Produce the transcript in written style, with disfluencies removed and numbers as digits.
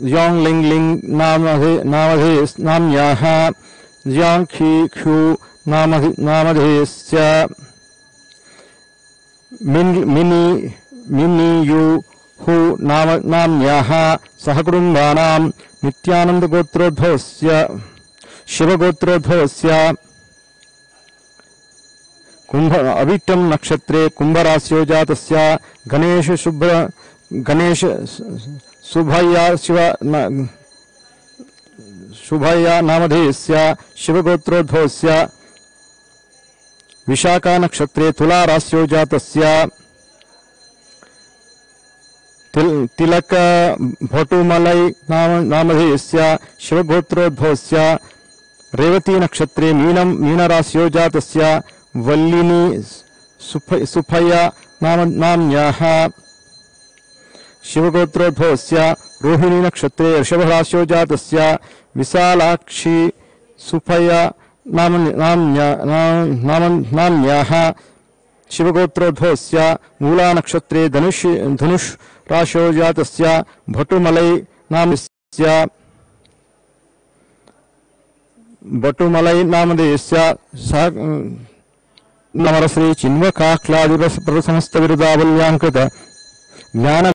ज़ियोंगलिंग नामधेयस्याः ज़ियांखीख्यू नामधेयस्य मिनियू who नाम्न्याः सहकुटुम्बानां नित्यानन्दगोत्रोद्भवस्य शिवगोत्रोद्भवस्य कुंभ अविट्टम नक्षत्रे कुंभराश्यो जातस्य गणेश शुभया नामधेयस्य शिवगोत्रोद्भवस्य विशाखा नक्षत्रे तुला राश्यो जातस्य तिलक भटुमलै नामधेयस्य शिवगोत्रोद्भवस्य रेवती नक्षत्रे मीनराश्यो जातस्य वल्लिनी सुफया नाम्न्याः शिवगोत्रोद्भवस्य रोहिणी नक्षत्रे ऋषभराश्यो जातस्य विशालाक्षी सुफया नाम्न्याः शिवगोत्रोद्भवस्य मूला नक्षत्रे धनुष राशो जातस्य भटुमलै नामधेयस्य नमरश्री चिन्वकाह्लादिप्रसमस्त विरुदावल्याङ्कृत ज्ञान